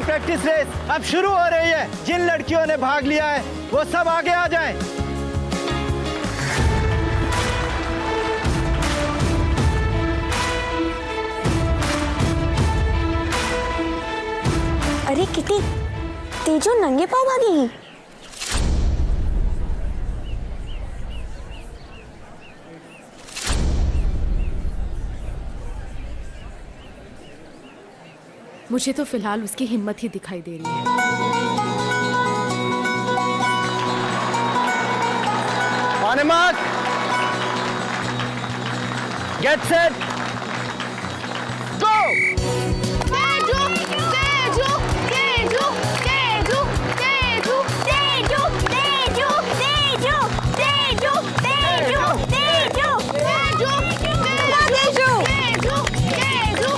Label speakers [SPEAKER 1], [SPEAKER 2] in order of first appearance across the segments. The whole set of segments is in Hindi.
[SPEAKER 1] प्रैक्टिस रेस अब शुरू हो रही है। जिन लड़कियों ने भाग लिया है वो सब आगे आ जाएं।
[SPEAKER 2] अरे किटी, तेजो नंगे पाँव भागेगी।
[SPEAKER 3] मुझे तो फिलहाल उसकी हिम्मत ही दिखाई दे रही है।
[SPEAKER 1] ऑन मार्क, गेट सेट, गो।
[SPEAKER 2] तेजो, तेजो, तेजो, तेजो, तेजो, तेजो, तेजो, तेजो, तेजो, तेजो, तेजो, तेजो, तेजो, तेजो, तेजो।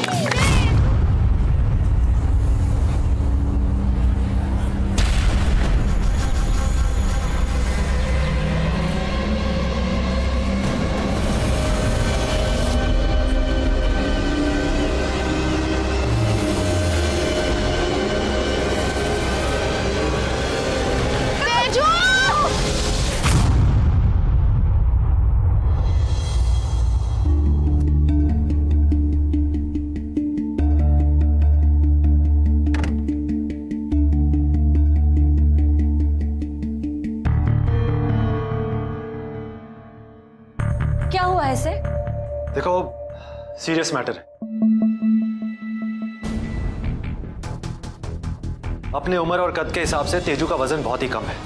[SPEAKER 2] क्या हुआ ऐसे?
[SPEAKER 4] देखो, सीरियस मैटर है। अपनी उम्र और कद के हिसाब से तेजू का वजन बहुत ही कम है,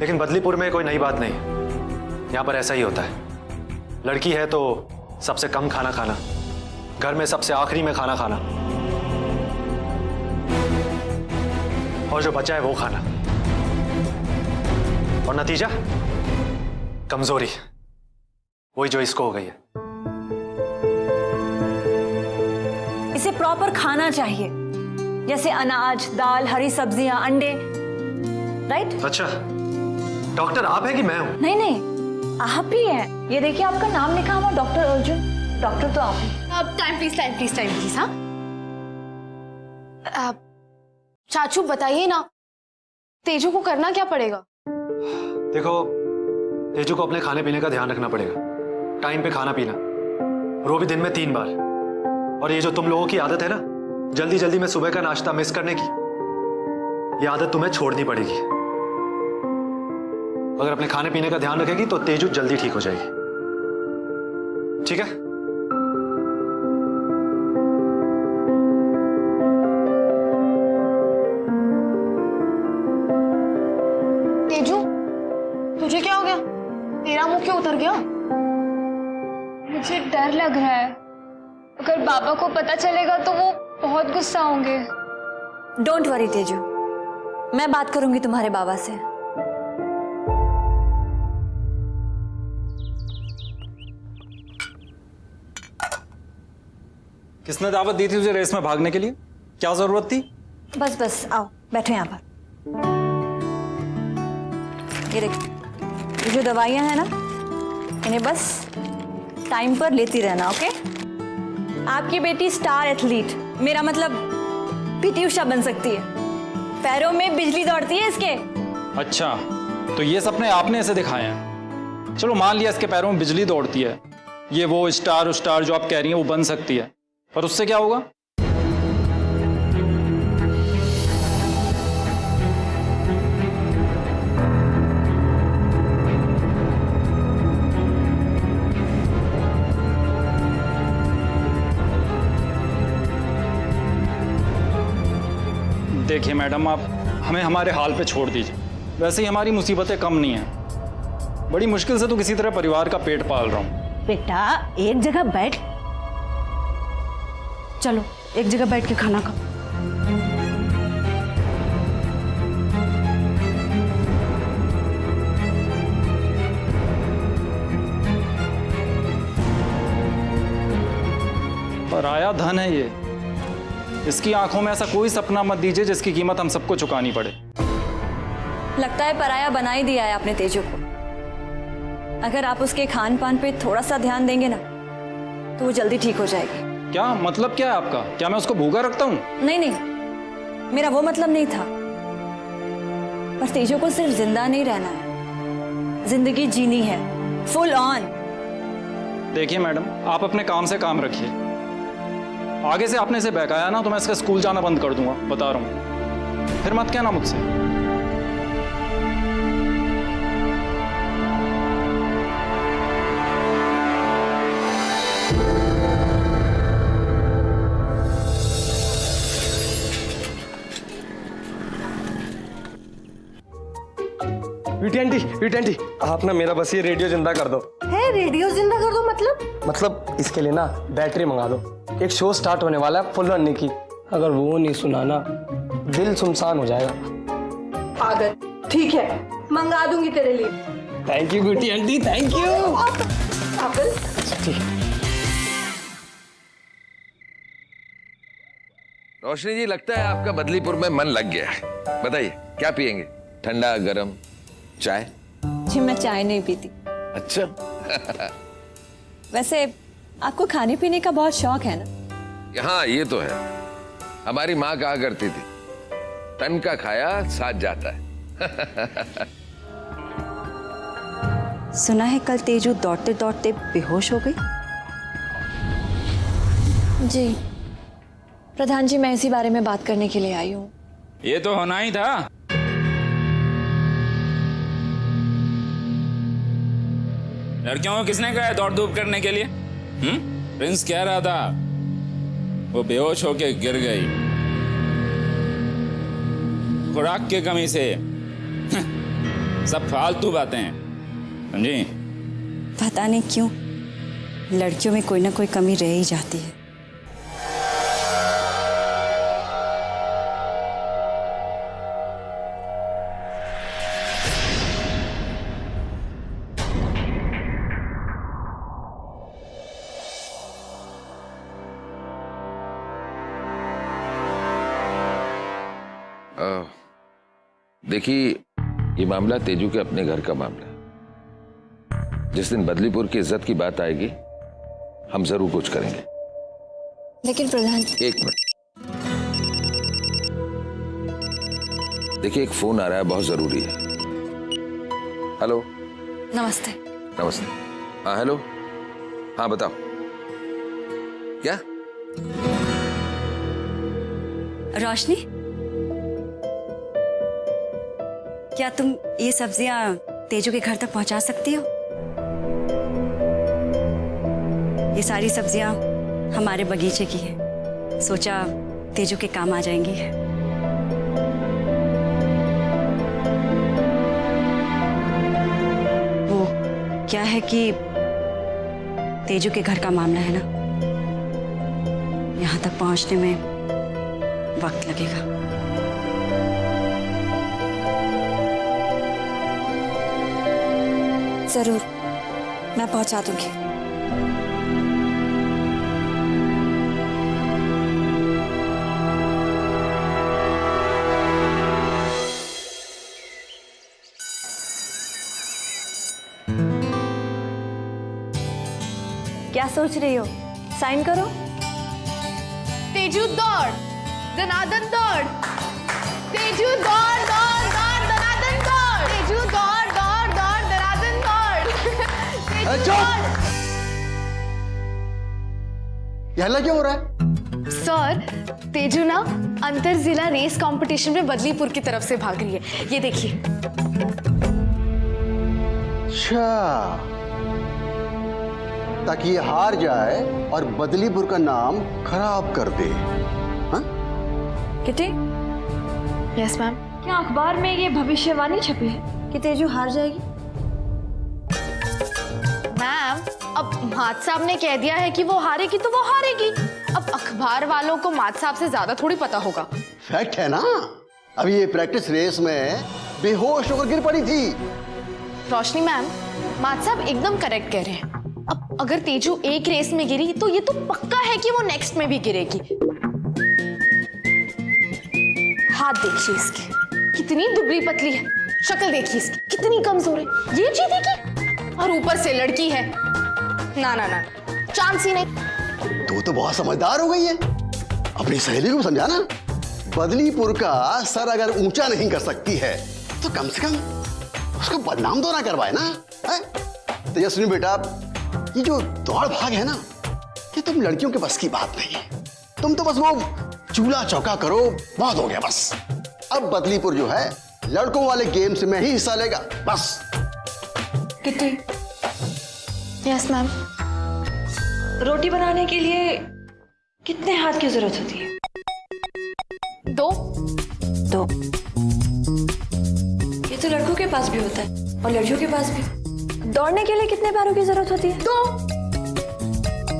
[SPEAKER 4] लेकिन बदलीपुर में कोई नई बात नहीं है। यहां पर ऐसा ही होता है। लड़की है तो सबसे कम खाना खाना, घर में सबसे आखिरी में खाना खाना, और जो बचा है वो खाना, और नतीजा कमजोरी, वही जो इसको हो गई है।
[SPEAKER 5] इसे प्रॉपर खाना चाहिए, जैसे अनाज, दाल, हरी सब्जियां, अंडे, राइट?
[SPEAKER 4] अच्छा, डॉक्टर आप है कि मैं हूं?
[SPEAKER 5] नहीं नहीं, आप ही हैं। ये देखिए आपका नाम लिखा हुआ डॉक्टर अर्जुन। डॉक्टर तो आप हैं।
[SPEAKER 3] अब time please, time please, time please. हाँ चाचू बताइए ना, तेजू को करना क्या पड़ेगा?
[SPEAKER 4] देखो, तेजू को अपने खाने पीने का ध्यान रखना पड़ेगा। टाइम पे खाना पीना, और वो भी दिन में 3 बार। और ये जो तुम लोगों की आदत है ना, जल्दी जल्दी में सुबह का नाश्ता मिस करने की, ये आदत तुम्हें छोड़नी पड़ेगी। अगर अपने खाने पीने का ध्यान रखेगी तो तेजू जल्दी ठीक हो जाएगी। ठीक है?
[SPEAKER 3] तेजू, तुझे क्या हो गया? तेरा मुंह क्यों उतर गया?
[SPEAKER 6] मुझे डर लग रहा है। अगर बाबा को पता चलेगा तो वो बहुत गुस्सा होंगे।
[SPEAKER 5] डोंट वरी तेजू, मैं बात करूंगी तुम्हारे बाबा से।
[SPEAKER 7] किसने दावत दी थी तुझे रेस में भागने के लिए? क्या जरूरत थी?
[SPEAKER 5] बस बस आओ, बैठो यहाँ पर। ये देखो, ये जो दवाइयां हैं ना, इन्हें बस टाइम पर लेती रहना, ओके? आपकी बेटी स्टार एथलीट, मेरा मतलब पीटी उषा बन सकती है। पैरों में बिजली दौड़ती है इसके।
[SPEAKER 7] अच्छा, तो ये सपने आपने ऐसे दिखाए हैं। चलो मान लिया इसके पैरों में बिजली दौड़ती है, ये वो स्टार जो आप कह रही हैं वो बन सकती है, पर उससे क्या होगा? देखिए मैडम, आप हमें हमारे हाल पे छोड़ दीजिए। वैसे ही हमारी मुसीबतें कम नहीं हैं। बड़ी मुश्किल से तो किसी तरह परिवार का पेट पाल रहा हूँ।
[SPEAKER 8] बेटा एक जगह बैठ, चलो एक जगह बैठ के खाना खाओ।
[SPEAKER 7] पराया धन है ये, इसकी आंखों में ऐसा कोई सपना मत दीजिए जिसकी कीमत हम सबको चुकानी पड़े।
[SPEAKER 5] लगता है पराया बना ही दिया है आपने तेजू को। अगर आप उसके खान पान पे थोड़ा सा ध्यान देंगे ना तो वो जल्दी ठीक हो जाएगी।
[SPEAKER 7] क्या मतलब क्या है आपका? क्या मैं उसको भूखा रखता हूँ?
[SPEAKER 5] नहीं नहीं, मेरा वो मतलब नहीं था। पर तेजू को सिर्फ जिंदा नहीं रहना है, जिंदगी जीनी है, फुल ऑन।
[SPEAKER 7] देखिए मैडम, आप अपने काम से काम रखिए। आगे से आपने इसे बहकाया ना तो मैं इसका स्कूल जाना बंद कर दूंगा, बता रहा हूँ। फिर मत कहना मुझसे।
[SPEAKER 9] वीटी आंटी, आप ना मेरा बस ये रेडियो जिंदा कर दो।
[SPEAKER 8] है रेडियो जिंदा कर दो
[SPEAKER 9] मतलब इसके लिए ना बैटरी मंगा दो। एक शो स्टार्ट होने वाला है फुल रन की, अगर वो नहीं सुना ना दिल सुनसान हो जाएगा।
[SPEAKER 8] पागल। ठीक है, मंगा दूंगी तेरे लिए।
[SPEAKER 9] Thank you VT aunty, thank you.
[SPEAKER 8] पागल।
[SPEAKER 10] रोशनी जी, लगता है आपका बदलीपुर में मन लग गया है। बताइए क्या पियेंगे, ठंडा गरम चाय?
[SPEAKER 5] जी मैं चाय नहीं पीती।
[SPEAKER 10] अच्छा।
[SPEAKER 5] वैसे आपको खाने पीने का बहुत शौक है ना?
[SPEAKER 10] हाँ ये तो है। हमारी माँ कहा करती थी, तन का खाया साथ जाता है।
[SPEAKER 8] सुना है कल तेजू दौड़ते दौड़ते बेहोश हो गई।
[SPEAKER 2] जी प्रधान जी, मैं इसी बारे में बात करने के लिए आई हूँ।
[SPEAKER 11] ये तो होना ही था। लड़कियों को किसने कहा है दौड़ धूप करने के लिए? प्रिंस कह रहा था वो बेहोश होके गिर गई, खुराक की कमी से। सब फालतू बातें हैं, समझी?
[SPEAKER 8] पता नहीं क्यों लड़कियों में कोई ना कोई कमी रह ही जाती है।
[SPEAKER 10] देखिए, ये मामला तेजू के अपने घर का मामला है। जिस दिन बदलीपुर की इज्जत की बात आएगी हम जरूर कुछ करेंगे।
[SPEAKER 2] लेकिन प्रधान,
[SPEAKER 10] एक मिनट, देखिए एक फोन आ रहा है, बहुत जरूरी है। हेलो।
[SPEAKER 2] नमस्ते।
[SPEAKER 10] नमस्ते। हाँ हेलो। हाँ बताओ। क्या?
[SPEAKER 8] रोशनी, क्या तुम ये सब्जियां तेजू के घर तक पहुंचा सकती हो? ये सारी सब्जियां हमारे बगीचे की है, सोचा तेजू के काम आ जाएंगी। वो क्या है कि तेजू के घर का मामला है ना, यहाँ तक पहुंचने में वक्त लगेगा।
[SPEAKER 2] जरूर मैं पहुंचा दूंगी।
[SPEAKER 5] क्या सोच रही हो? साइन करो।
[SPEAKER 3] तेजू दौड़, दनादन दौड़। तेजू दौड़ दौड़ दौड़ दनादन दौड़। तेजू दौड़ दौड़ दौड़ दनादन दौड़। तेजू दौड़।
[SPEAKER 1] ये हल्ला क्यों हो रहा है?
[SPEAKER 3] सर, तेजू ना अंतर जिला रेस कंपटीशन में बदलीपुर की तरफ से भाग रही है, ये देखिए।
[SPEAKER 1] अच्छा, ताकि ये हार जाए और बदलीपुर का नाम खराब कर दे। हाँ?
[SPEAKER 5] Kitty,
[SPEAKER 3] yes ma'am.
[SPEAKER 2] क्या अखबार में ये भविष्यवाणी छपी है
[SPEAKER 5] कि तेजू हार जाएगी?
[SPEAKER 3] मैम, अब मात साहब ने कह दिया है कि वो हारेगी तो वो हारेगी। अब अखबार वालों को मात साहब से ज्यादा थोड़ी पता होगा।
[SPEAKER 1] फैक्ट है ना, अभी ये प्रैक्टिस रेस में बेहोश होकर गिर पड़ी थी।
[SPEAKER 3] रोशनी मैम, मात साहब एकदम करेक्ट कह रहे हैं। अब अगर तेजू एक रेस में गिरी तो ये तो पक्का है कि वो नेक्स्ट में भी गिरेगी। हाथ देखिए इसके, कितनी दुबली पतली है। शक्ल देखिए इसकी, कितनी कमजोर है। ये जीतेगी और ऊपर से लड़की है। ना ना ना, चांस ही नहीं।
[SPEAKER 1] तू तो बहुत समझदार हो गई है, अपनी सहेली को समझाना।
[SPEAKER 12] बदलीपुर का सर अगर ऊंचा नहीं कर सकती है तो कम से कम उसको बदनाम तो ना करवाए ना। तेजस्विनी बेटा, ये जो दौड़ भाग है ना, ये तुम लड़कियों के बस की बात नहीं है। तुम तो बस वो चूल्हा चौका करो, बहुत हो गया बस। अब बदलीपुर जो है लड़कों वाले गेम्स में ही हिस्सा लेगा बस।
[SPEAKER 2] किट्टी। Yes ma'am. रोटी बनाने के लिए कितने हाथ की जरूरत होती है?
[SPEAKER 3] 2।
[SPEAKER 2] ये तो लड़कों के पास भी होता है और लड़कियों के पास भी। दौड़ने के लिए कितने पैरों की जरूरत होती है?
[SPEAKER 3] 2।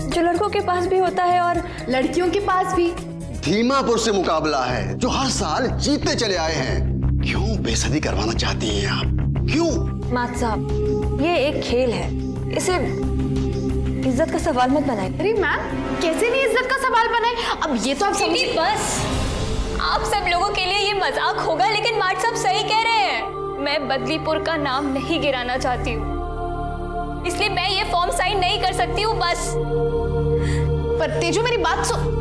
[SPEAKER 2] जो लड़कों के पास भी होता है और
[SPEAKER 3] लड़कियों के पास भी।
[SPEAKER 12] धीमापुर से मुकाबला है, जो हर साल जीतते चले आए हैं। क्यों बेइज्जती करवाना चाहती हैं आप? क्यों?
[SPEAKER 2] मात साहब, ये एक खेल है, इसे इज्जत का सवाल मत बनाए।
[SPEAKER 3] अरे मैम, कैसे नहीं इज्जत का सवाल बनाए? अब ये तो आप समझिए।
[SPEAKER 6] बस, आप सब लोगों के लिए ये मजाक होगा, लेकिन माट साहब सही कह रहे हैं। मैं बदलीपुर का नाम नहीं गिराना चाहती हूँ, इसलिए मैं ये फॉर्म साइन नहीं कर सकती हूँ बस।
[SPEAKER 3] पर तेजू मेरी बात सुन।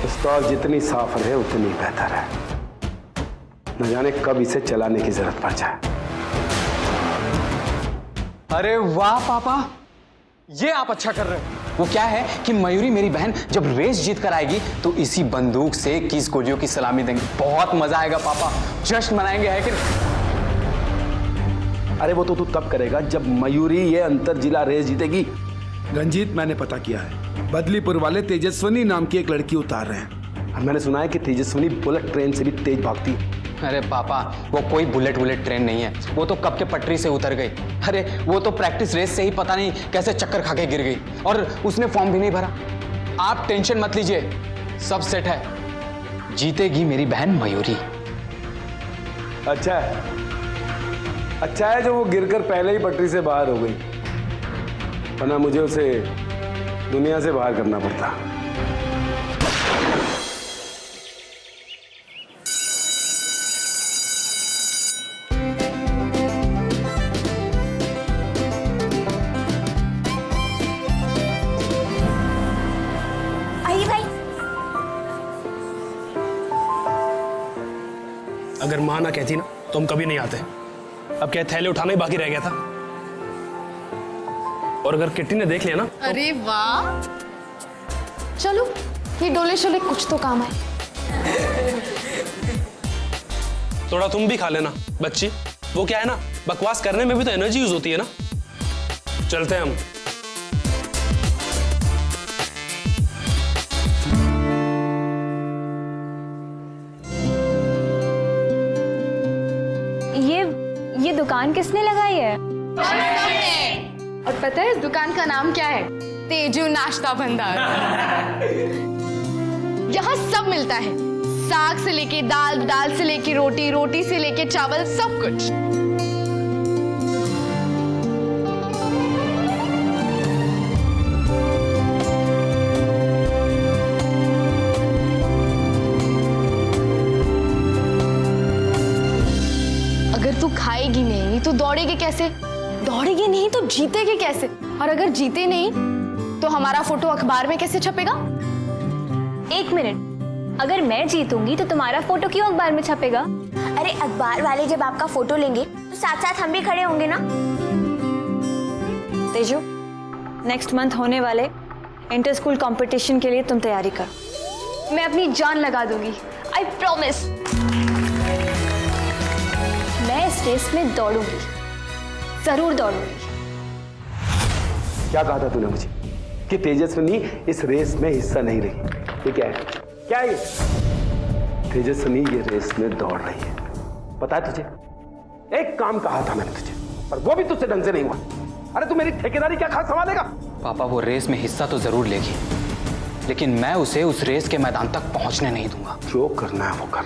[SPEAKER 13] पिस्तौल जितनी साफ रहे उतनी बेहतर है। न जाने कब इसे चलाने की जरूरत पड़ जाए।
[SPEAKER 14] अरे वाह पापा, ये आप अच्छा कर रहे हो। वो क्या है कि मयूरी मेरी बहन जब रेस जीत कर आएगी तो इसी बंदूक से 21 गोलियों की सलामी देंगे। बहुत मजा आएगा पापा, जश्न मनाएंगे, है कि?
[SPEAKER 13] अरे वो तो तू तब करेगा जब मयूरी ये अंतर जिला रेस जीतेगी।
[SPEAKER 15] रंजीत, मैंने पता किया है, बदलीपुर वाले तेजस्विनी नाम की एक लड़की उतार रहे हैं।
[SPEAKER 13] मैंने सुना है कि तेजस्विनी बुलेट ट्रेन से भी तेज भागती है।
[SPEAKER 14] अरे पापा, वो कोई बुलेट ट्रेन नहीं है, वो तो कब के पटरी से उतर गई। अरे वो तो प्रैक्टिस रेस से ही पता नहीं कैसे चक्कर खा के गिर गई, और उसने फॉर्म भी नहीं भरा। आप टेंशन मत लीजिए, सब सेट है, जीतेगी मेरी बहन मयूरी।
[SPEAKER 13] अच्छा है जो वो गिरकर पहले ही पटरी से बाहर हो गई, वरना मुझे उसे दुनिया से बाहर करना पड़ता।
[SPEAKER 9] अगर माँ ना कहती ना तो हम कभी नहीं आते। अब क्या थैले उठाना ही बाकी रह गया था। और अगर किट्टी ने देख लिया ना।
[SPEAKER 3] अरे वाह, चलो ये डोले शोले कुछ तो काम आए।
[SPEAKER 9] थोड़ा तुम भी खा लेना बच्ची, वो क्या है ना, बकवास करने में भी तो एनर्जी यूज होती है ना। चलते हैं हम।
[SPEAKER 6] ये दुकान किसने लगाई है?
[SPEAKER 3] और पता है इस दुकान का नाम क्या है? तेजू नाश्ता भंडार। यहाँ सब मिलता है, साग से लेके दाल, दाल से लेके रोटी, रोटी से लेके चावल, सब कुछ। अगर तू खाएगी नहीं तो दौड़ेगी कैसे? दौड़ेगी नहीं तो जीतेगी कैसे? और अगर जीते नहीं तो हमारा फोटो अखबार में कैसे छपेगा?
[SPEAKER 6] एक मिनट, अगर मैं जीतूंगी तो तुम्हारा फोटो क्यों अखबार में छपेगा?
[SPEAKER 2] अरे अखबार वाले जब आपका फोटो लेंगे तो साथ साथ हम भी खड़े होंगे ना। तेजू, नेक्स्ट मंथ होने वाले इंटर स्कूल कंपटीशन के लिए तुम तैयारी कर।
[SPEAKER 6] मैं अपनी जान लगा दूंगी, आई प्रॉमिस। मैं इस रेस में दौड़ूंगी, जरूर दौड़ूंगी।
[SPEAKER 13] क्या कहा था तूने मुझे कि तेजस्विनी इस रेस में हिस्सा नहीं रही? ये क्या है? क्या है ये? तेजस्विनी ये रेस में दौड़ रही है, पता है तुझे? एक काम कहा था मैंने तुझे, पर वो भी तुझसे ढंग से नहीं हुआ। अरे तू मेरी ठेकेदारी क्या खास संभालेगा?
[SPEAKER 14] पापा वो रेस में हिस्सा तो जरूर लेगी, लेकिन मैं उसे उस रेस के मैदान तक पहुंचने नहीं दूंगा।
[SPEAKER 15] जो करना है वो कर,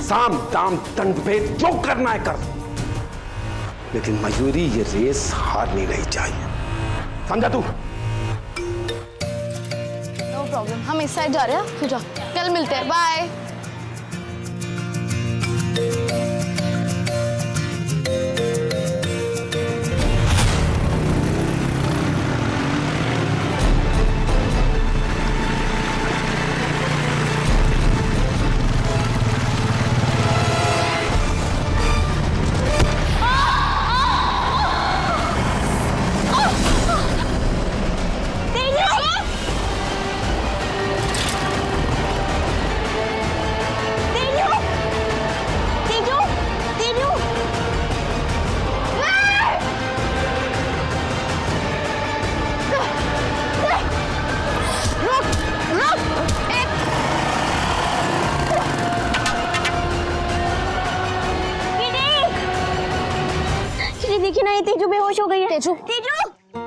[SPEAKER 15] साम दाम दंड भेद जो करना है कर, लेकिन मयूरी ये रेस हारनी नहीं चाहिए, समझा तू?
[SPEAKER 3] नो प्रॉब्लम, हम इस साइड जा रहे हैं, तू जा, कल मिलते हैं, बाय।
[SPEAKER 6] देखिए ना, ये तेजू बेहोश हो गई है।
[SPEAKER 3] तेजू
[SPEAKER 6] तेजू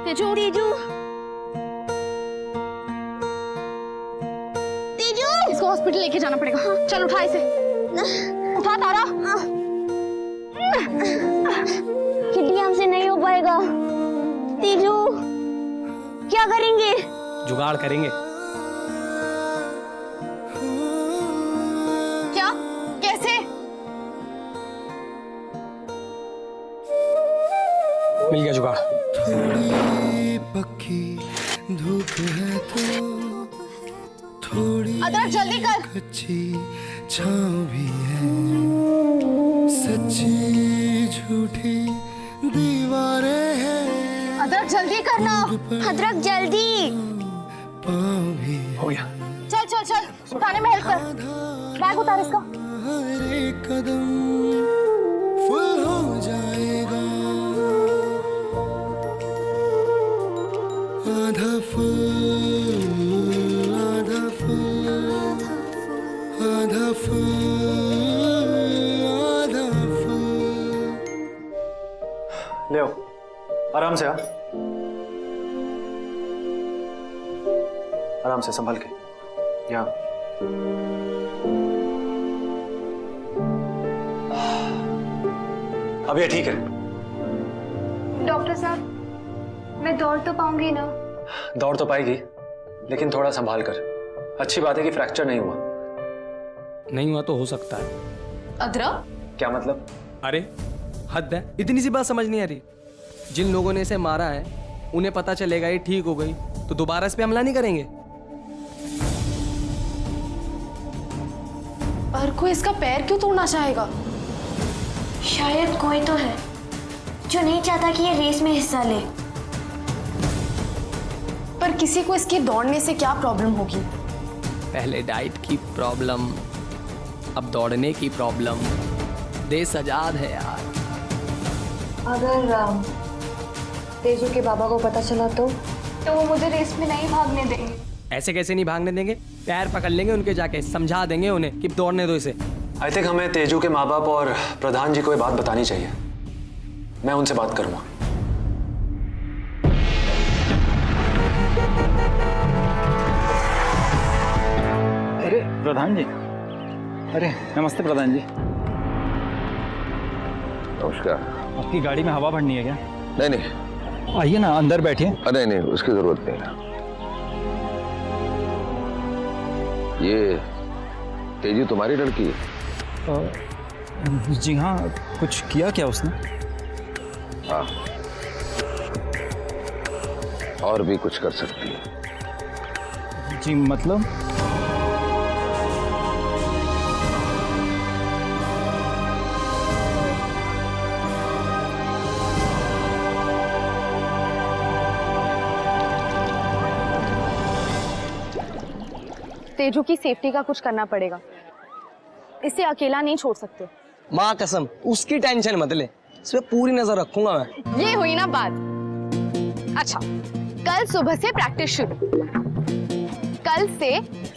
[SPEAKER 3] तेजू
[SPEAKER 6] तेजू तेजू,
[SPEAKER 3] इसको हॉस्पिटल लेके जाना पड़ेगा। चल उठा इसे, उठा तारा।
[SPEAKER 6] किड्डी हमसे नहीं हो पाएगा। तेजू क्या करेंगे?
[SPEAKER 9] जुगाड़ करेंगे।
[SPEAKER 3] क्या? कैसे?
[SPEAKER 9] मिल गया जुगाड़।
[SPEAKER 16] पक्की धूप है तो थोड़ी
[SPEAKER 3] अदरक जल्दी कर।
[SPEAKER 16] कच्ची छाँव भी है, सच्ची झूठी दीवारें हैं।
[SPEAKER 3] अदरक जल्दी करना,
[SPEAKER 6] अदरक जल्दी।
[SPEAKER 16] पाँव भी
[SPEAKER 9] हो गया।
[SPEAKER 3] चल चल चल, उठाने में हेल्प कर। बैग उतार इसका।
[SPEAKER 16] हर एक कदम फुल हो जाएगा, आधा फूल आधा फूल आधा फूल आधा फूल।
[SPEAKER 4] ले आओ, आराम से। आराम से, संभल के। यहाँ अब ये ठीक है।
[SPEAKER 2] डॉक्टर साहब, मैं दौड़ तो पाऊंगी ना?
[SPEAKER 4] दौड़ तो पाएगी, लेकिन थोड़ा संभाल कर। अच्छी बात है कि फ्रैक्चर नहीं हुआ।
[SPEAKER 9] नहीं हुआ तो हो सकता है।
[SPEAKER 3] अदरक?
[SPEAKER 4] क्या मतलब?
[SPEAKER 9] अरे हद है, इतनी सी बात समझ नहीं आ रही। जिन लोगों ने इसे मारा है उन्हें पता चलेगा ये ठीक हो गई तो दोबारा इस पे हमला नहीं करेंगे।
[SPEAKER 3] और कोई इसका पैर क्यों तोड़ना चाहेगा?
[SPEAKER 6] शायद कोई तो है जो नहीं चाहता कि ये रेस में हिस्सा ले।
[SPEAKER 3] पर किसी को इसके दौड़ने से क्या प्रॉब्लम होगी?
[SPEAKER 9] पहले डाइट की प्रॉब्लम, अब दौड़ने की प्रॉब्लम। देश आजाद है यार।
[SPEAKER 2] अगर तेजू के बाबा को पता चला तो वो मुझे रेस में नहीं भागने देंगे।
[SPEAKER 9] ऐसे कैसे नहीं भागने देंगे? पैर पकड़ लेंगे उनके, जाके समझा देंगे उन्हें कि दौड़ने दो इसे।
[SPEAKER 4] आई थिंक हमें तेजू के माँ बाप और प्रधान जी को ये बात बतानी चाहिए। मैं उनसे बात करूंगा।
[SPEAKER 7] अरे प्रधान जी, अरे नमस्ते प्रधान जी।
[SPEAKER 10] नमस्कार।
[SPEAKER 7] आपकी गाड़ी में हवा भरनी है क्या?
[SPEAKER 10] नहीं नहीं,
[SPEAKER 7] आइए ना, अंदर बैठिए।
[SPEAKER 10] नहीं नहीं, उसकी जरूरत नहीं है। ये तेजू तुम्हारी लड़की है?
[SPEAKER 7] जी हाँ। कुछ किया क्या उसने?
[SPEAKER 10] हाँ, और भी कुछ कर सकती है।
[SPEAKER 7] जी मतलब?
[SPEAKER 3] तेजू की सेफ्टी का कुछ करना पड़ेगा, इसे अकेला नहीं छोड़ सकते।
[SPEAKER 9] माँ कसम, उसकी टेंशन मत ले, इस पे पूरी नजर रखूंगा मैं।
[SPEAKER 3] ये हुई ना बात। अच्छा, कल सुबह से प्रैक्टिस शुरू। कल से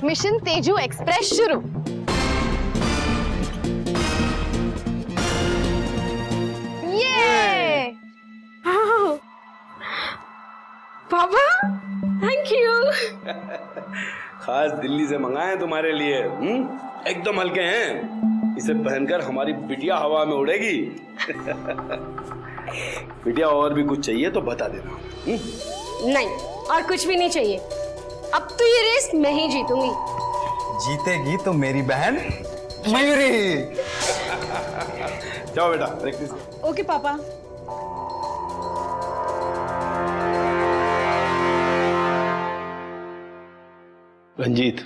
[SPEAKER 3] मिशन तेजू एक्सप्रेस शुरू। ये
[SPEAKER 2] पापा, थैंक यू।
[SPEAKER 15] खास दिल्ली से मंगाए हैं तुम्हारे लिए। एकदम हल्के हैं, इसे पहनकर हमारी बिटिया हवा में उड़ेगी। बिटिया और भी कुछ चाहिए तो बता देना।
[SPEAKER 3] नहीं, और कुछ भी नहीं चाहिए। अब तो ये रेस मैं ही जीतूंगी।
[SPEAKER 1] जीतेगी तो मेरी बहन मयूरी।
[SPEAKER 15] जाओ बेटा प्रैक्टिस।
[SPEAKER 3] ओके पापा।
[SPEAKER 15] रंजीत,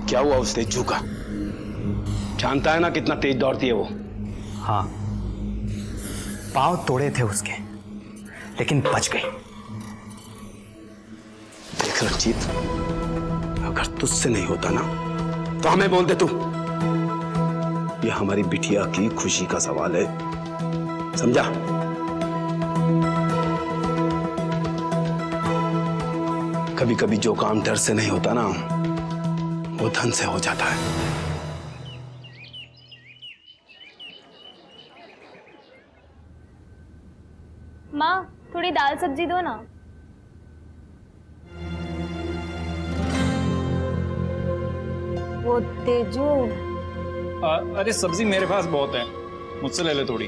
[SPEAKER 15] क्या हुआ उस तेजू का? जानता है ना कितना तेज दौड़ती है वो।
[SPEAKER 1] हाँ, पांव तोड़े थे उसके, लेकिन बच गई।
[SPEAKER 15] देख रंजीत, अगर तुझसे नहीं होता ना तो हमें बोल दे तू। ये हमारी बिटिया की खुशी का सवाल है, समझा? कभी कभी जो काम डर से नहीं होता ना, वो धन से हो जाता है।
[SPEAKER 6] माँ, थोड़ी दाल सब्जी दो ना।
[SPEAKER 5] वो तेजू,
[SPEAKER 7] अरे सब्जी मेरे पास बहुत है, मुझसे ले ले थोड़ी।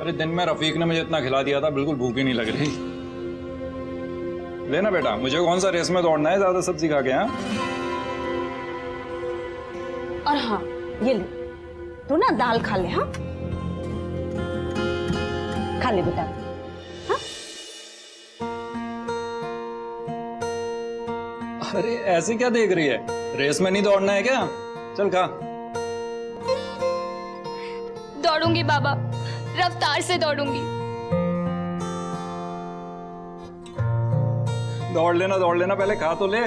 [SPEAKER 7] अरे दिन में रफीक ने मुझे इतना खिला दिया था, बिल्कुल भूख ही नहीं लग रही। लेना बेटा, मुझे कौन सा रेस में दौड़ना है ज्यादा सब्जी खा के। हाँ,
[SPEAKER 3] और हाँ ये ले, तू ना दाल खा ले। हाँ खा ले बेटा। हाँ?
[SPEAKER 7] अरे ऐसे क्या देख रही है, रेस में नहीं दौड़ना है क्या? चल खा।
[SPEAKER 6] दौड़ूंगी बाबा, रफ्तार से दौड़ूंगी।
[SPEAKER 7] दौड़ लेना, पहले खा तो ले।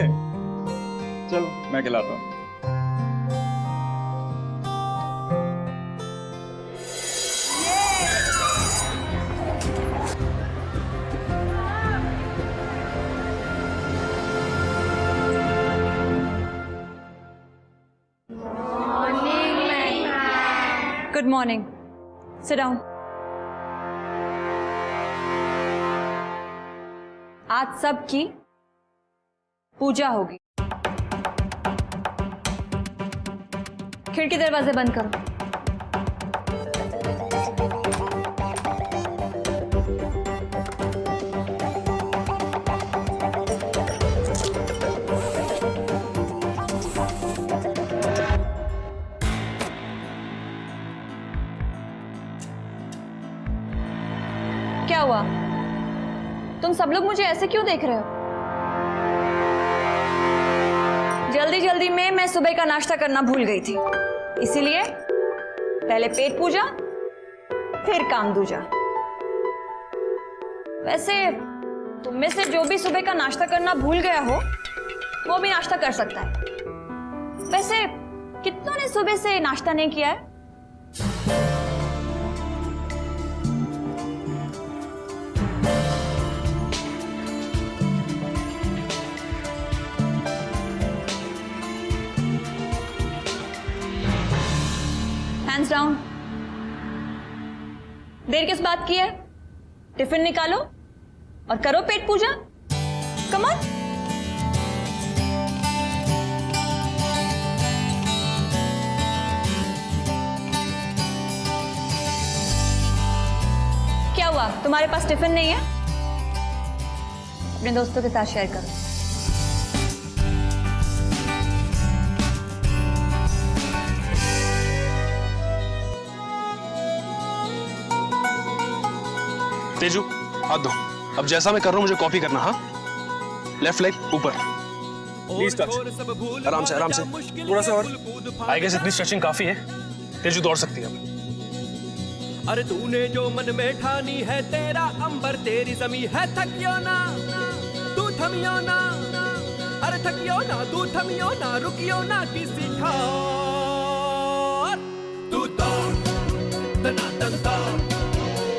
[SPEAKER 7] चल मैं खिलाता हूँ।
[SPEAKER 5] Good morning, sit down. आज सबकी पूजा होगी। खिड़की दरवाजे बंद करो। क्या हुआ? तुम सब लोग मुझे ऐसे क्यों देख रहे हो? जल्दी जल्दी में मैं सुबह का नाश्ता करना भूल गई थी, इसीलिए पहले पेट पूजा फिर काम दूजा। वैसे तुम में से जो भी सुबह का नाश्ता करना भूल गया हो, वो भी नाश्ता कर सकता है। वैसे कितनों ने सुबह से नाश्ता नहीं किया है? Hands down. देर किस बात की है? टिफिन निकालो और करो पेट पूजा। Come on. क्या हुआ, तुम्हारे पास टिफिन नहीं है? अपने दोस्तों के साथ शेयर करो।
[SPEAKER 15] तेजू हाथ दो। अब जैसा मैं कर रहा हूं मुझे कॉपी करना। हाँ, लेफ्ट लेग ऊपर, प्लीज टच। आराम से आराम से, थोड़ा सा और। आई गेस इतनी स्ट्रेचिंग काफी है। तेजू दौड़ सकती है अब।
[SPEAKER 9] अरे तूने जो मन में ठानी है, तेरा अंबर तेरी जमी है। थकियो ना तू थमियो ना, अरे थकियो ना तू थमियो ना, रुकियो ना किसी ठार। तू दौड़ दनादन दौड़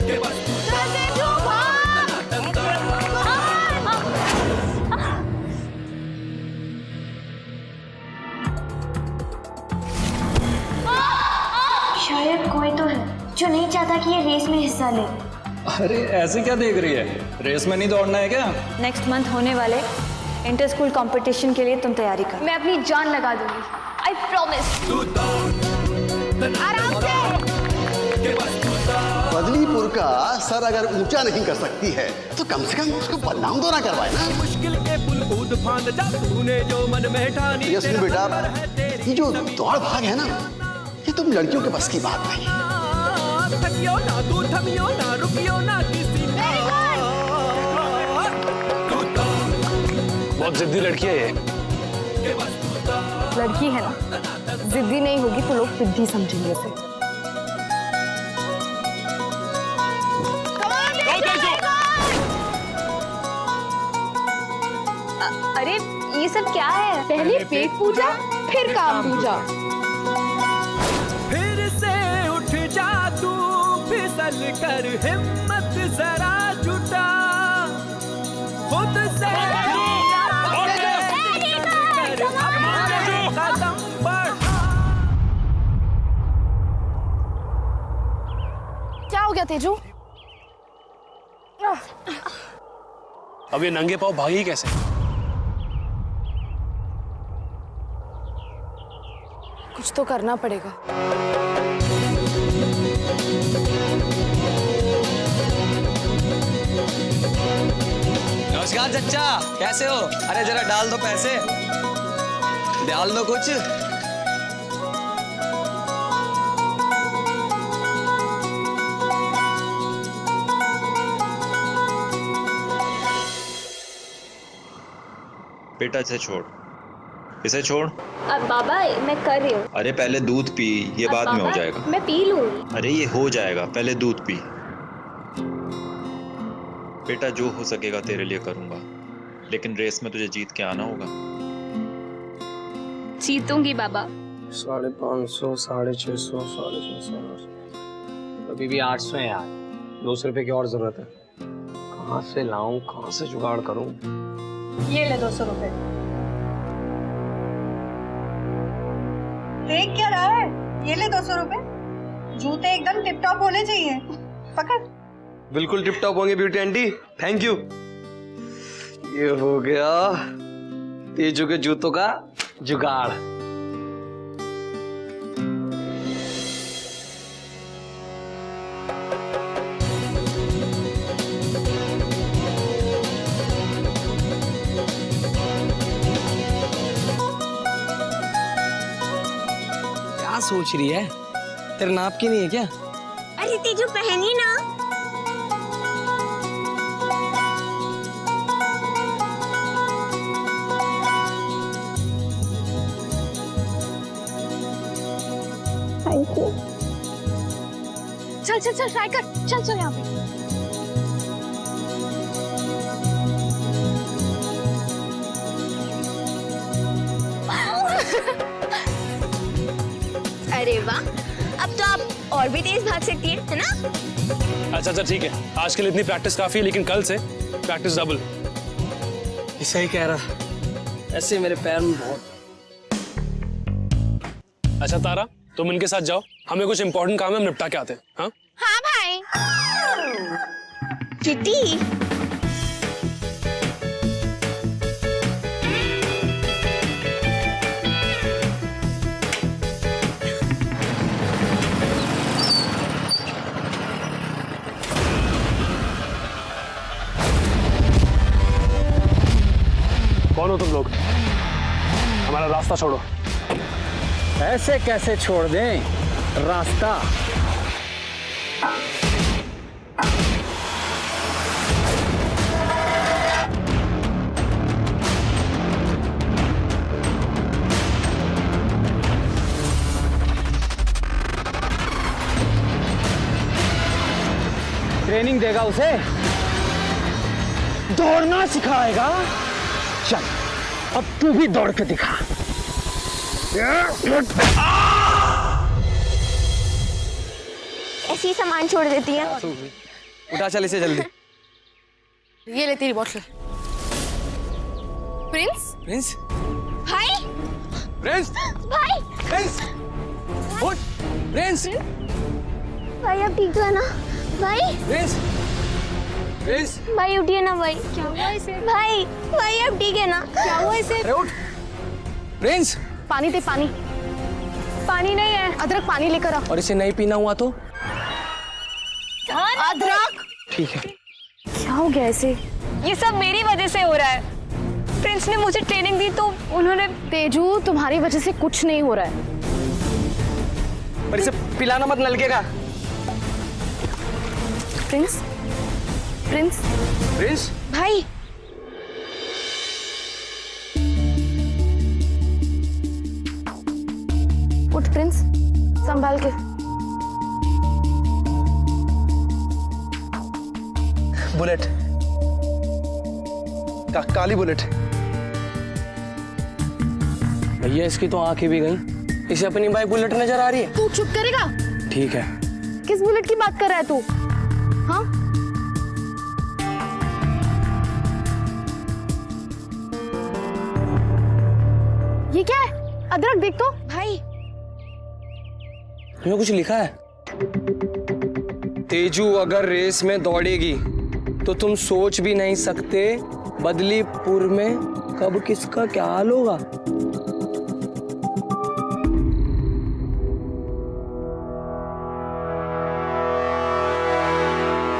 [SPEAKER 9] के बस तू
[SPEAKER 6] शायद कोई तो है जो नहीं चाहता कि ये रेस में हिस्सा ले।
[SPEAKER 7] अरे ऐसे क्या देख रही है, रेस में नहीं दौड़ना है क्या?
[SPEAKER 5] नेक्स्ट मंथ होने वाले इंटर स्कूल कंपटीशन के लिए तुम तैयारी कर।
[SPEAKER 6] मैं अपनी जान लगा दूंगी, आई प्रॉमिस।
[SPEAKER 3] आराम से।
[SPEAKER 12] बदलीपुर का सर अगर ऊंचा नहीं कर सकती है तो कम से कम उसको बदनाम तो ना करवाए ना।
[SPEAKER 9] मुश्किल के पुल कूद फांद जा तूने जो मन में ठानी।
[SPEAKER 12] यस बेटा, ये जो दौड़ भाग है ना, ये तुम लड़कियों के बस की बात नहीं है।
[SPEAKER 9] थकियो ना तू थमियो ना रुकियो ना किसी का।
[SPEAKER 15] बहुत जिद्दी लड़की है ये।
[SPEAKER 3] लड़की है ना, जिद्दी नहीं होगी तो लोग पिद्दी समझेंगे उसे।
[SPEAKER 6] अरे ये सब क्या है?
[SPEAKER 3] पहले पेट पूजा फिर काम पूजा।
[SPEAKER 9] फिर से उठ जा तू फिसल कर हिम्मत जरा जुटा खुद से कदम बढ़ा।
[SPEAKER 3] क्या हो गया तेजू?
[SPEAKER 15] अब ये नंगे पाँव भागी कैसे?
[SPEAKER 3] कुछ तो करना पड़ेगा।
[SPEAKER 14] नमस्कार चच्चा, कैसे हो? अरे जरा डाल दो पैसे, डाल दो कुछ।
[SPEAKER 17] बेटा इसे छोड़, इसे छोड़।
[SPEAKER 6] अब बाबा मैं कर रही हूँ।
[SPEAKER 17] अरे पहले दूध पी, ये
[SPEAKER 6] अब
[SPEAKER 17] बाद में हो
[SPEAKER 6] बाबा,
[SPEAKER 17] जाएगा।
[SPEAKER 6] मैं पी लूंगी।
[SPEAKER 17] अरे ये हो जाएगा, पहले दूध पी। बेटा जो हो सकेगा तेरे लिए करूंगा, लेकिन रेस में तुझे जीत के आना होगा।
[SPEAKER 6] जीतूंगी बाबा।
[SPEAKER 13] 550, 650, 650, अभी भी 800 है यार। 200 रुपए की और जरूरत है। कहाँ से लाऊं, कहाँ से जुगाड़ करूं?
[SPEAKER 5] ये ले 200 रुपए। देख क्या रहा है? ये ले 200 रुपए। जूते एकदम टिप टॉप होने चाहिए। पकड़।
[SPEAKER 13] बिल्कुल टिप टॉप होंगे ब्यूटी आंटी, थैंक यू। ये हो गया तेजू के जूतों का जुगाड़। क्या सोच रही है? तेरे नाप की नहीं है क्या?
[SPEAKER 6] अरे तेजू पहनी ना।
[SPEAKER 3] Thank you. चल चल चल ट्राई कर, चल चल यहाँ पे।
[SPEAKER 6] अरे वाह, अब तो आप और भी तेज भाग सकती है ना?
[SPEAKER 15] अच्छा ठीक है, आज के लिए इतनी प्रैक्टिस काफी है, लेकिन कल से प्रैक्टिस डबल।
[SPEAKER 13] ऐसा ही कह रहा, ऐसे मेरे पैर में बहुत।
[SPEAKER 15] अच्छा तारा, तुम इनके साथ जाओ, हमें कुछ इंपॉर्टेंट काम है, हम निपटा के आते हैं। हाँ
[SPEAKER 3] हाँ भाई।
[SPEAKER 6] चिट्टी
[SPEAKER 15] कौन हो तुम लोग? हमारा रास्ता छोड़ो।
[SPEAKER 7] ऐसे कैसे छोड़ दें रास्ता? ट्रेनिंग देगा उसे, दौड़ना सिखाएगा। चल अब तू भी दौड़ के दिखा।
[SPEAKER 6] ऐसी सामान छोड़ देती है।
[SPEAKER 14] उठा चल इसे जल्दी।
[SPEAKER 3] ये ले तेरी बोतल। प्रिंस?
[SPEAKER 14] प्रिंस?
[SPEAKER 6] भाई?
[SPEAKER 14] प्रिंस?
[SPEAKER 6] भाई?
[SPEAKER 14] प्रिंस? उठ! प्रिंस?
[SPEAKER 6] भाई अब ठीक है ना? भाई?
[SPEAKER 14] प्रिंस?
[SPEAKER 15] प्रिंस
[SPEAKER 6] भाई उठिए ना भाई। क्या हुआ इसे? भाई भाई अब ठीक है ना?
[SPEAKER 3] क्या हुआ इसे?
[SPEAKER 15] अरे उठ प्रिंस।
[SPEAKER 3] पानी दे, पानी।
[SPEAKER 6] पानी नहीं है।
[SPEAKER 3] अदरक पानी लेकर आ।
[SPEAKER 15] और इसे नहीं पीना हुआ तो?
[SPEAKER 3] अदरक।
[SPEAKER 15] ठीक है।
[SPEAKER 3] क्या हो गया इसे?
[SPEAKER 6] ये सब मेरी वजह से हो रहा है। प्रिंस ने मुझे ट्रेनिंग दी तो उन्होंने।
[SPEAKER 3] तेजू तुम्हारी वजह से कुछ नहीं हो रहा है।
[SPEAKER 15] पर इसे पिलाना मत नलके का।
[SPEAKER 3] प्रिंस, प्रिंस,
[SPEAKER 15] प्रिंस
[SPEAKER 3] भाई। उठ प्रिंस, संभाल के।
[SPEAKER 15] बुलेट काली बुलेट। भैया इसकी तो आंखें भी गई। इसे अपनी बाइक बुलेट नजर आ रही है।
[SPEAKER 3] तू चुप करेगा?
[SPEAKER 15] ठीक है।
[SPEAKER 3] किस बुलेट की बात कर रहा है तू? हाँ? ये क्या है? अदरक देख तो भाई।
[SPEAKER 15] इसमें कुछ लिखा है। तेजू अगर रेस में दौड़ेगी तो तुम सोच भी नहीं सकते बदलीपुर में कब किसका क्या हाल होगा।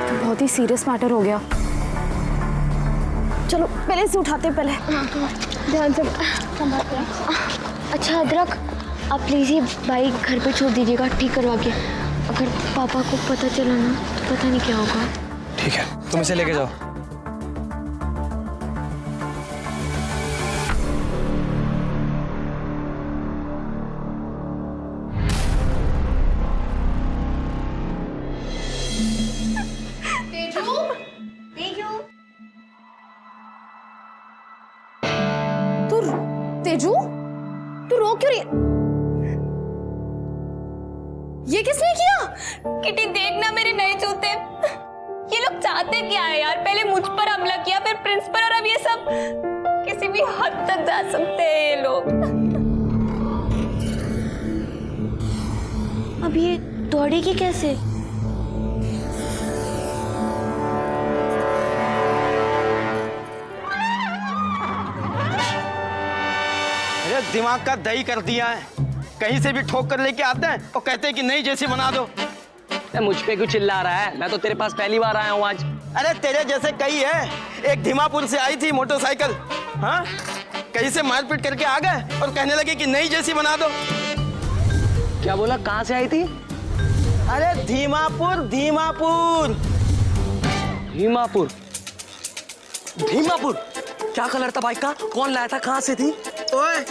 [SPEAKER 3] तो बहुत ही सीरियस मैटर हो गया। चलो पहले से उठाते हैं पहले। ध्यान से संभाल के।
[SPEAKER 6] अच्छा अदरक, आप प्लीज ये बाइक घर पे छोड़ दीजिएगा ठीक करवा के। अगर पापा को पता चला ना तो पता नहीं क्या होगा।
[SPEAKER 15] ठीक है, तुम इसे लेके जाओ।
[SPEAKER 3] तेजू, तेजू, तेजू, तू रो क्यों रही? ये किसने किया?
[SPEAKER 6] किटी देखना मेरे नए जूते। ये लोग चाहते क्या है यार? पहले मुझ पर हमला किया, फिर प्रिंस पर, और अब ये सब। किसी भी हद तक जा सकते हैं ये लोग। अब ये दौड़ेगी कैसे?
[SPEAKER 1] अरे दिमाग का दही कर दिया है। कहीं से भी ठोक कर लेके आते हैं और कहते हैं कि नई जैसी बना दो।
[SPEAKER 15] मुझ पे क्यों चिल्ला रहा है? मैं तो तेरे पास पहली बार आया हूँ आज।
[SPEAKER 1] अरे तेरे जैसे कई है। एक धीमापुर से आई थी मोटरसाइकिल, हाँ, कहीं से मारपीट करके आ गए और कहने लगे कि नई जैसी बना दो।
[SPEAKER 15] क्या बोला? कहाँ से आई थी?
[SPEAKER 1] अरे धीमापुर, धीमापुर,
[SPEAKER 15] धीमापुर। धीमापुर क्या कलर था बाइक का? कौन लाया था? कहाँ से थी?
[SPEAKER 1] ओए,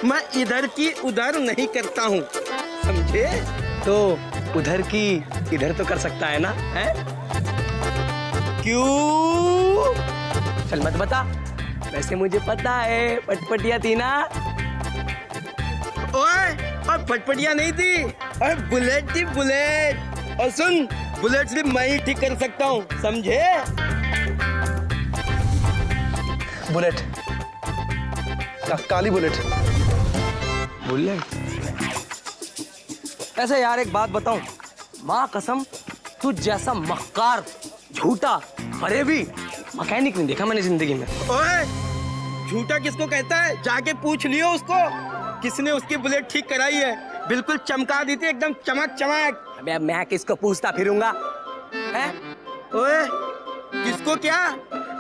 [SPEAKER 1] मैं इधर की उधर नहीं करता हूँ, समझे?
[SPEAKER 15] तो उधर की इधर तो कर सकता है ना? है?
[SPEAKER 1] क्यों?
[SPEAKER 15] चल मत बता। वैसे मुझे पता है पटपटिया थी ना।
[SPEAKER 1] ओए, और पटपटिया नहीं थी, और बुलेट थी, बुलेट। और सुन, बुलेट सिर्फ मैं ही ठीक कर सकता हूँ, समझे?
[SPEAKER 15] बुलेट काली बुलेट। बुलेट। ऐसे यार एक बात बताऊं, माँ कसम तू जैसा मक्कार, झूठा, फरेबी मैकेनिक नहीं देखा मैंने जिंदगी में।
[SPEAKER 1] ओए, झूठा किसको कहता है? जाके पूछ लियो उसको, किसने उसकी बुलेट ठीक कराई है। बिल्कुल चमका दी थी, एकदम चमक चमक।
[SPEAKER 15] अबे अब मैं किसको पूछता फिरूंगा? हैं?
[SPEAKER 1] ओए, किसको क्या?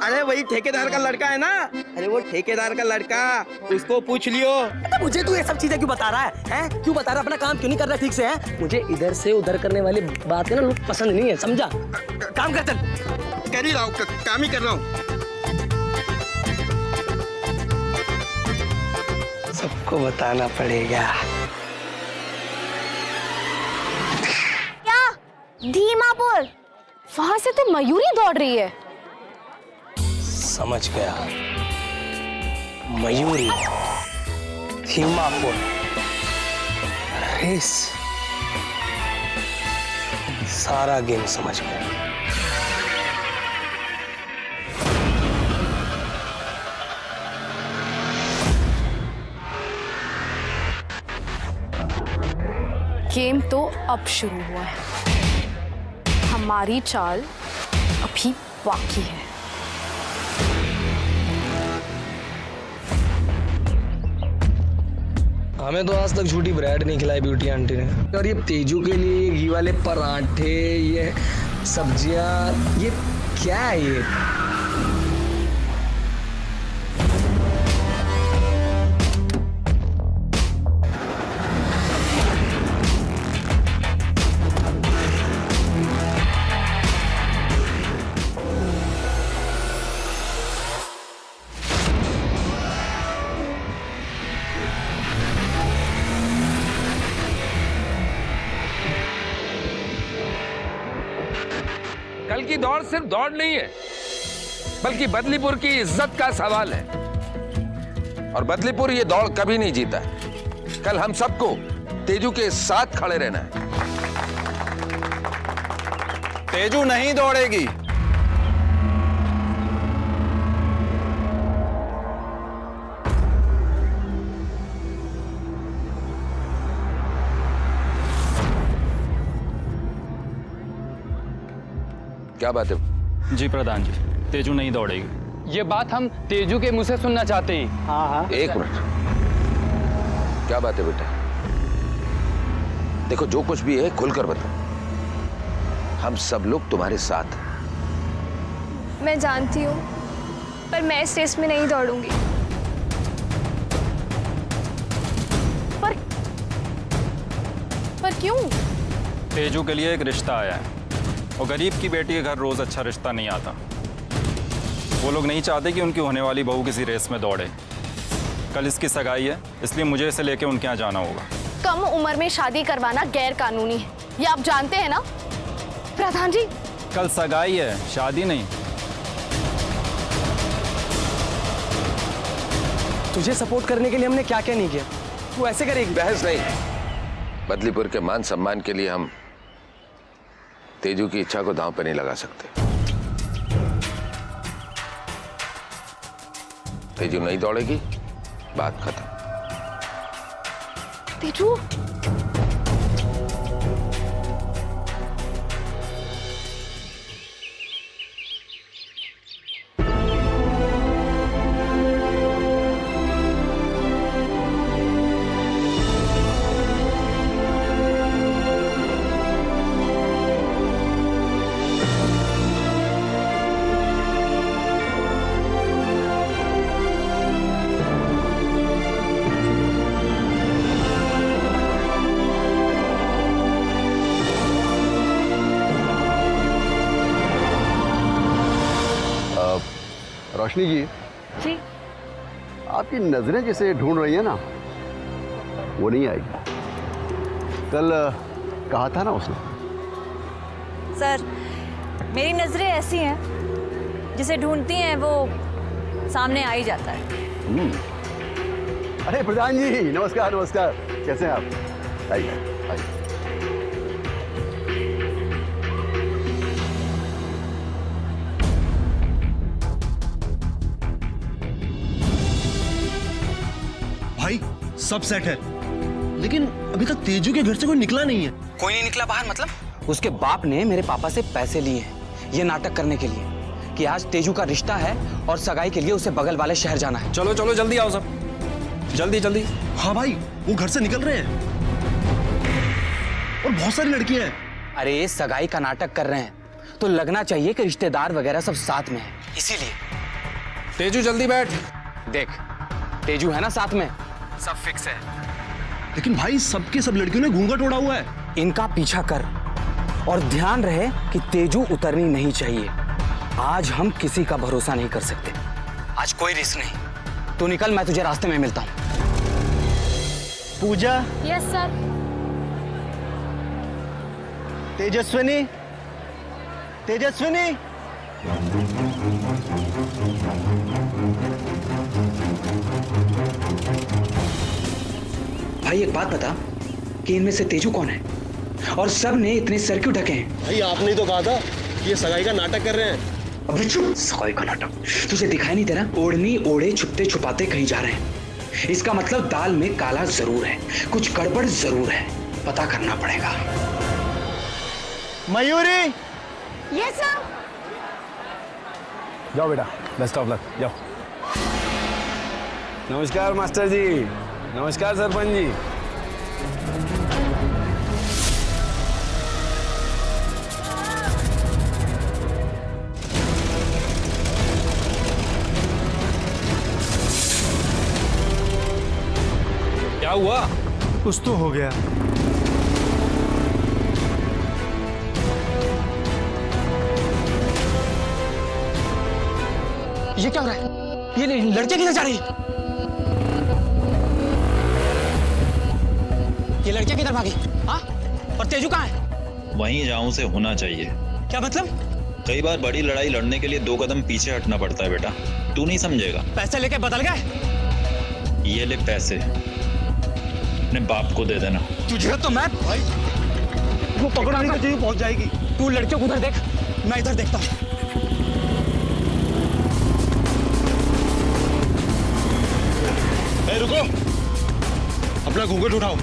[SPEAKER 1] अरे वही ठेकेदार का लड़का है ना। अरे वो ठेकेदार का लड़का, उसको पूछ लियो।
[SPEAKER 15] तो मुझे तू ये सब चीजें क्यों बता रहा है? हैं? क्यों बता रहा है? अपना काम क्यों नहीं कर रहा ठीक से? है मुझे इधर से उधर करने वाली बातें ना लोग पसंद नहीं है, समझा? काम कर, चल।
[SPEAKER 1] कर ही रहा हूँ, काम ही कर रहा हूँ।
[SPEAKER 15] सबको बताना पड़ेगा।
[SPEAKER 3] क्या? धीमापुर? वहां से तो मयूरी दौड़ रही है।
[SPEAKER 15] समझ गया, मयूरी, धीमापुर, रेस, सारा गेम समझ गया।
[SPEAKER 3] गेम तो अब शुरू हुआ है। हमारी चाल अभी
[SPEAKER 5] बाकी है।
[SPEAKER 18] हमें तो आज तक झूठी ब्रेड नहीं खिलाई ब्यूटी आंटी ने। और ये तेजू के लिए ये घी वाले पराठे, ये सब्जियां, ये क्या है ये?
[SPEAKER 19] कल की दौड़ सिर्फ दौड़ नहीं है, बल्कि बदलीपुर की इज्जत का सवाल है। और बदलीपुर ये दौड़ कभी नहीं जीता है। कल हम सबको तेजू के साथ खड़े रहना है।
[SPEAKER 7] तेजू नहीं दौड़ेगी।
[SPEAKER 10] क्या बात है?
[SPEAKER 7] जी प्रधान जी, तेजू नहीं दौड़ेगी।
[SPEAKER 14] ये बात हम तेजू के मुंह से सुनना चाहते हैं।
[SPEAKER 18] हाँ हाँ।
[SPEAKER 10] एक मिनट, क्या बात है बेटा? देखो जो कुछ भी है खुलकर बताओ। हम सब लोग तुम्हारे साथ हैं।
[SPEAKER 6] मैं जानती हूँ, पर मैं इस रेस में नहीं दौड़ूंगी।
[SPEAKER 3] पर क्यों?
[SPEAKER 7] तेजू के लिए एक रिश्ता आया है और गरीब की बेटी के घर रोज अच्छा रिश्ता नहीं आता। वो लोग नहीं चाहते कि उनकी होने वाली बहू किसी रेस में दौड़े। कल इसकी सगाई है, इसलिए मुझे इसे लेके उनके यहाँ जाना होगा।
[SPEAKER 3] कम उम्र में शादी करवाना गैर कानूनी है, ये आप जानते हैं ना प्रधान जी?
[SPEAKER 7] कल सगाई है, शादी नहीं।
[SPEAKER 18] तुझे सपोर्ट करने के लिए हमने क्या क्या नहीं किया, तू ऐसे करेगी?
[SPEAKER 10] बहस नहीं, बदलीपुर के मान सम्मान के लिए हम तेजू की इच्छा को दांव पर नहीं लगा सकते। तेजू नहीं दौड़ेगी, बात खत्म।
[SPEAKER 3] तेजू,
[SPEAKER 12] रोशनी जी,
[SPEAKER 2] जी
[SPEAKER 12] आपकी नजरें जिसे ढूंढ रही हैं ना, वो नहीं आएगी। कल कहा था ना उसने।
[SPEAKER 5] सर, मेरी नजरें ऐसी हैं जिसे ढूंढती हैं वो सामने आ ही जाता है।
[SPEAKER 12] अरे प्रधान जी, नमस्कार नमस्कार, कैसे हैं आप? आइए आइए।
[SPEAKER 13] भाई सब सेट है, लेकिन अभी तक तेजू के घर से कोई निकला नहीं है।
[SPEAKER 14] कोई नहीं निकला बाहर? मतलब उसके बाप ने मेरे पापा से पैसे लिए हैं ये नाटक करने के लिए कि आज तेजू का रिश्ता है और सगाई के लिए उसे बगल वाले शहर जाना है।
[SPEAKER 7] चलो चलो जल्दी आओ सब, जल्दी जल्दी।
[SPEAKER 13] हाँ भाई, वो घर से निकल रहे हैं और बहुत सारी लड़कियां हैं।
[SPEAKER 14] अरे सगाई का नाटक कर रहे हैं तो लगना चाहिए कि रिश्तेदार वगैरह सब साथ में है, इसीलिए।
[SPEAKER 7] तेजू जल्दी बैठ।
[SPEAKER 14] देख, तेजू है ना साथ में, सब फिक्स है।
[SPEAKER 13] लेकिन भाई सबके सब लड़कियों ने घूंघट ओढ़ा हुआ है।
[SPEAKER 14] इनका पीछा कर और ध्यान रहे कि तेजू उतरनी नहीं चाहिए। आज हम किसी का भरोसा नहीं कर सकते। आज कोई रिस्क नहीं। तू निकल, मैं तुझे रास्ते में मिलता हूं।
[SPEAKER 18] पूजा।
[SPEAKER 6] Yes sir.
[SPEAKER 18] तेजस्विनी, तेजस्विनी। भाई एक बात बता कि इनमें से तेजू कौन है और सब ने इतने सर क्यों ढके हैं?
[SPEAKER 13] भाई आपने तो कहा था कि ये सगाई का नाटक कर रहे हैं।
[SPEAKER 14] अबे चुप, सगाई का नाटक? तुझे दिखाई नहीं दे रहा? ओढ़नी ओढ़े छुपते छुपाते कहीं जा रहे हैं। इसका मतलब दाल में काला जरूर है, कुछ गड़बड़ जरूर है। पता करना पड़ेगा।
[SPEAKER 18] मयूरी।
[SPEAKER 3] Yes sir.
[SPEAKER 13] जाओ बेटा, बेस्ट ऑफ लक, जाओ। नमस्कार मास्टर जी, नमस्कार सरपंच जी।
[SPEAKER 15] क्या हुआ?
[SPEAKER 4] कुछ तो हो गया।
[SPEAKER 18] ये क्या हो रहा है? ये लड़के किधर जा रही है? ये लड़कियां किधर भागी? हाँ? और तेजू कहाँ है?
[SPEAKER 17] वहीं जहाँ से होना चाहिए।
[SPEAKER 18] क्या मतलब?
[SPEAKER 17] कई बार बड़ी लड़ाई लड़ने के लिए 2 कदम पीछे हटना पड़ता है बेटा, तू नहीं समझेगा।
[SPEAKER 18] पैसे लेके बदल गए?
[SPEAKER 17] ये ले पैसे, अपने बाप को दे देना।
[SPEAKER 18] तुझे तो मैं भाई वो पकड़ो नहीं तो तेजू पहुंच जाएगी। तू लड़कियों को उधर देख, मैं इधर देखता हूँ।
[SPEAKER 15] रुको, अपना घूंघट उठाओ।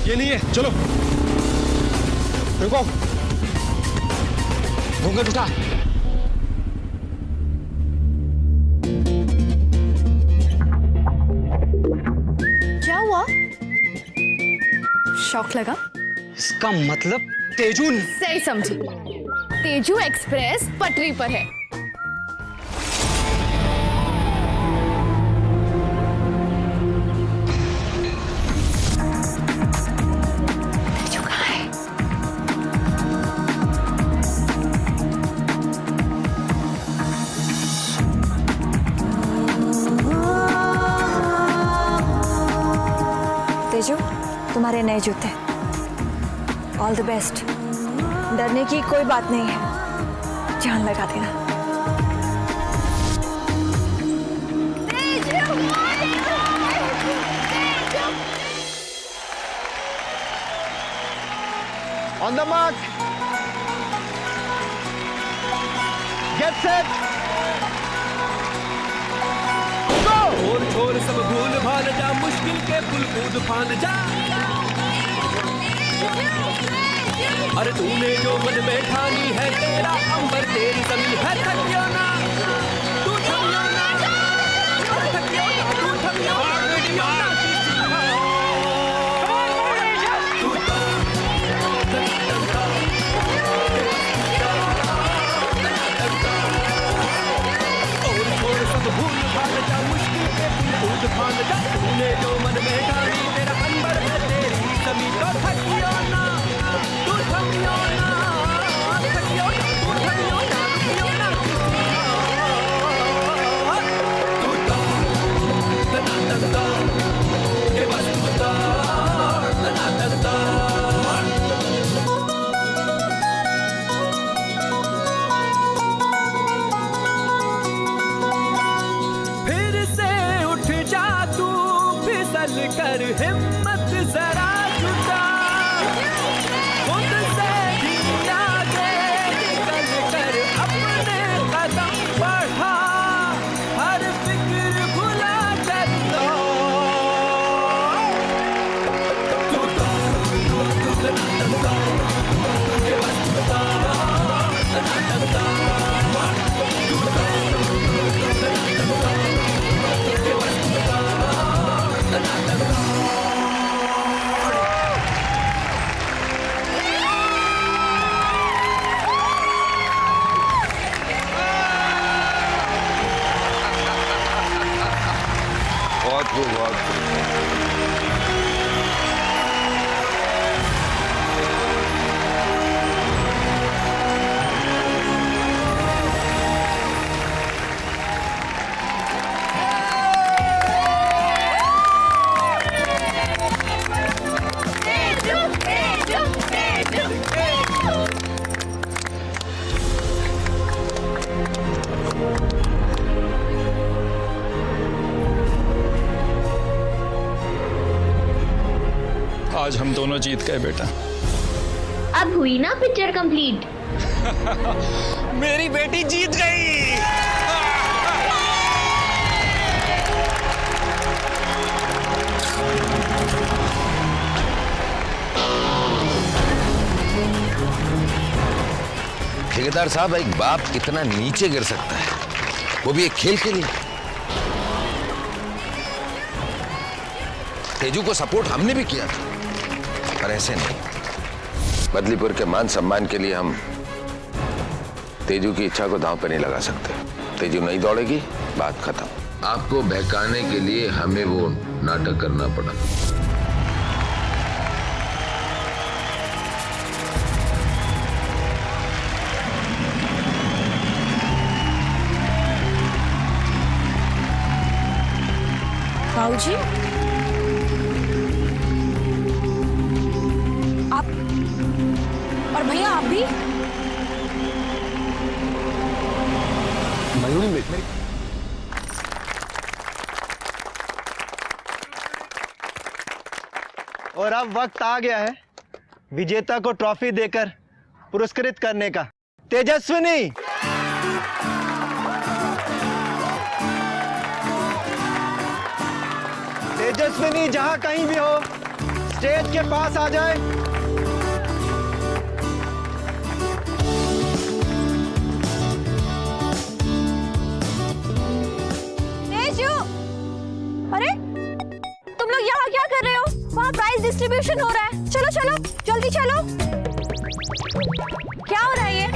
[SPEAKER 15] ये नहीं है, चलो।
[SPEAKER 18] रुको, घूंघट उठा।
[SPEAKER 3] क्या हुआ?
[SPEAKER 2] शॉक लगा?
[SPEAKER 18] इसका मतलब तेजू
[SPEAKER 3] सही समझी, तेजू एक्सप्रेस पटरी पर है।
[SPEAKER 2] तेजू, तुम्हारे नए जूते। All the best. डरने की कोई बात नहीं है, जान लगा देना।
[SPEAKER 12] On the mark, get set,
[SPEAKER 9] छोड़ छोड़ सब भूल भाल जा, मुश्किल के पुल कूद फान जा। अरे तूने जो मन में ठानी है, तेरा अंबर तेरी जमीन है। थकियो ना तू, थमियो ना, थकियो ना तू, थमियो ना, थकियो ना भूल भाल जा, मुश्किल के पुल कूद फान जा। तूने जो मन में ठानी, तेरा अंबर है तेरी जमीन। तो थकियो ना तू, थमियो ना, थकियो ना तू, थमियो ना, रुकियो ना तू तो तना तना के बस तू तो तना तना। कर हिम्मत जरा जुटा, खुद से भी आगे निकल कर अपने कदम बढ़ा, हर फिक्र भुला कर लो। तू तो ये बस बता,
[SPEAKER 7] आज हम दोनों जीत गए बेटा।
[SPEAKER 6] अब हुई ना पिक्चर कंप्लीट।
[SPEAKER 18] मेरी बेटी जीत गई।
[SPEAKER 10] ठेकेदार साहब, एक बाप कितना नीचे गिर सकता है, वो भी एक खेल के लिए। तेजू को सपोर्ट हमने भी किया था, पर ऐसे नहीं। बदलीपुर के मान सम्मान के लिए हम तेजू की इच्छा को दांव पर नहीं लगा सकते। तेजू नहीं दौड़ेगी, बात खत्म। आपको बहकाने के लिए हमें वो नाटक करना पड़ा।
[SPEAKER 5] बाबूजी, आप और भैया आप भी?
[SPEAKER 13] मयूरी मेरी
[SPEAKER 20] और अब वक्त आ गया है विजेता को ट्रॉफी देकर पुरस्कृत करने का। तेजस्विनी, तेजस्विनी जहां कहीं भी हो, स्टेज के पास आ जाए।
[SPEAKER 5] तेजू, अरे तुम लोग यहाँ क्या कर रहे हो? वहाँ प्राइज डिस्ट्रीब्यूशन हो रहा है। चलो चलो जल्दी चलो। क्या हो रहा है ये?